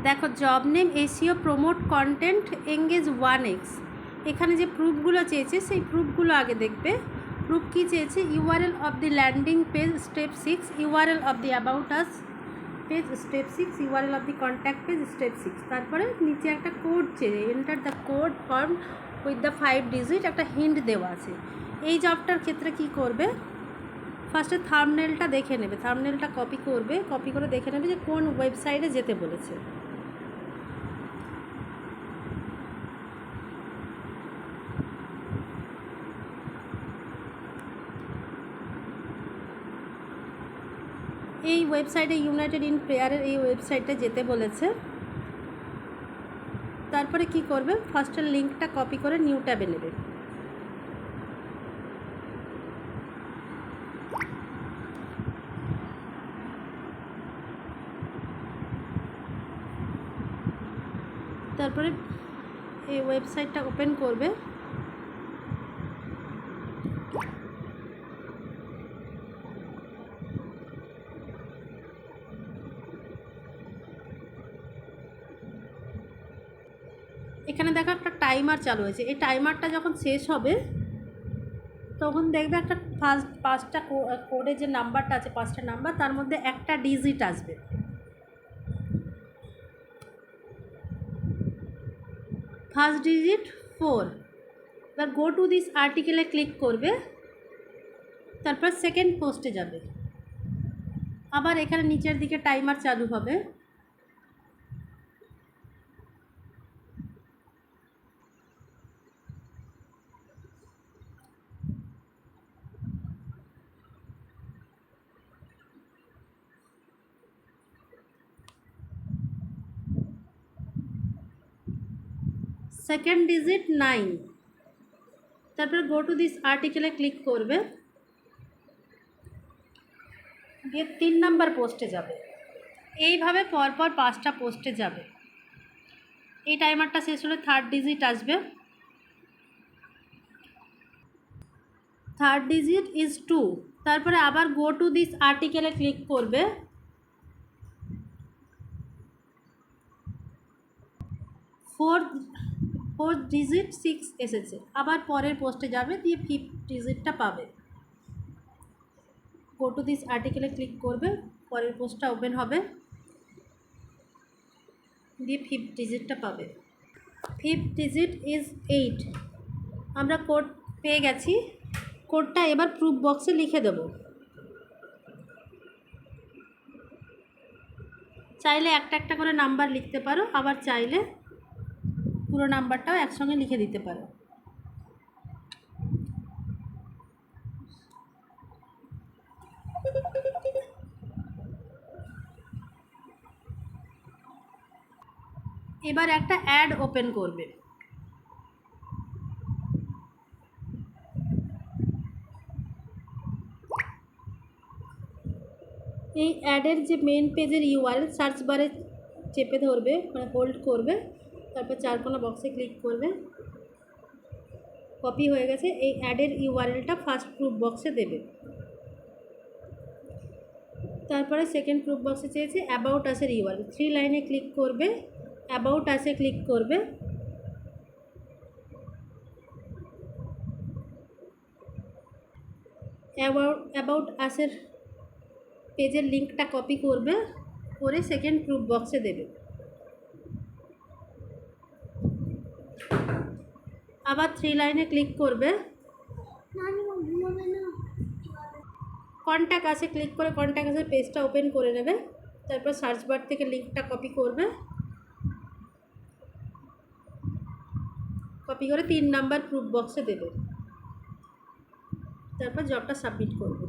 দেখো job name SEO promote content engage 1x। এখানে যে প্রুফগুলো চেয়েছে সেই প্রুফগুলো আগে দেখবে। প্রুফ কী চেয়েছে? URL of the landing page step 6, URL of the about us page step 6, URL of the contact page step 6। তারপরে নিচে একটা কোড চেয়ে enter the code form with the 5 digit একটা হিন্ট দেওয়া আছে। এই জবটার ক্ষেত্রে কি করবে? ফার্স্টে থাম্বনেলটা দেখে নেবে, থাম্বনেলটা কপি করবে, কপি করে দেখে নেবে যে কোন ওয়েবসাইটে যেতে বলেছে। এই ওয়েবসাইটে ইউনাইটেড ইন প্রেয়ারের এই ওয়েবসাইটে যেতে বলেছে। তারপরে কি করবে? ফার্স্টের লিঙ্কটা কপি করে নিউ ট্যাবে নেবে। তারপরে এই ওয়েবসাইটটা ওপেন করবে। এখানে দেখো একটা টাইমার চালু হয়েছে। এই টাইমারটা যখন শেষ হবে তখন দেখবে একটা পাঁচটা কোডের যে নাম্বারটা আছে, 5টা নাম্বার, তার মধ্যে একটা ডিজিট আসবে। First digit 4। এবার গো টু দিস আর্টিকেলে ক্লিক করবে, তারপর সেকেন্ড পোস্টে যাবে। আবার এখানে নিচের দিকে টাইমার চালু হবে। Second digit 9। তারপরে গো টু দিস আর্টিকেলে ক্লিক করবে, দিয়ে 3 নাম্বার পোস্টে যাবে। এইভাবে পরপর 5টা পোস্টে যাবে। এই টাইমারটা শেষ হলে থার্ড ডিজিট আসবে। Third digit is 2। তারপরে আবার গো টু দিস আর্টিকেলে ক্লিক করবে, ফোর্থ ডিজিট 6 এসেছে। আবার পরের পোস্টে যাবে, দিয়ে 5th ডিজিটটা পাবে। গো টু দিস আর্টিকেলে ক্লিক করবে, পরের পোস্টটা ওপেন হবে, দিয়ে 5th ডিজিটটা পাবে। 5th digit is 8। আমরা কোড পেয়ে গেছি। কোডটা এবার প্রুফ বক্সে লিখে দেব। চাইলে একটা একটা করে নাম্বার লিখতে পারো, আবার চাইলে পুরো নাম্বারটাও একসঙ্গে লিখে দিতে পারো। এবার একটা অ্যাড ওপেন করবে। এই অ্যাডের যে মেন পেজের ইউআরএল সার্চ বারে চেপে ধরবে, মানে হোল্ড করবে, তারপর চারকোনা বক্সে ক্লিক করবে। কপি হয়ে গেছে। এই অ্যাডের ইউআরএলটা ফার্স্ট প্রুফ বক্সে দেবে। তারপরে সেকেন্ড প্রুফ বক্সে চেয়েছে অ্যাবাউট আসের ইউআরএল। 3 লাইনে ক্লিক করবে, অ্যাবাউট আসে ক্লিক করবে। অ্যাবাউট আসের পেজের লিঙ্কটা কপি করবে, করে সেকেন্ড প্রুফ বক্সে দেবে। আবার 3 লাইনে ক্লিক করবে, কন্ট্যাক্ট আসে ক্লিক করে কন্ট্যাক্ট আসের পেজটা ওপেন করে নেবে। তারপর সার্চ বার থেকে লিঙ্কটা কপি করবে, কপি করে 3 নাম্বার প্রুফ বক্সে দেবে। তারপর জবটা সাবমিট করবে।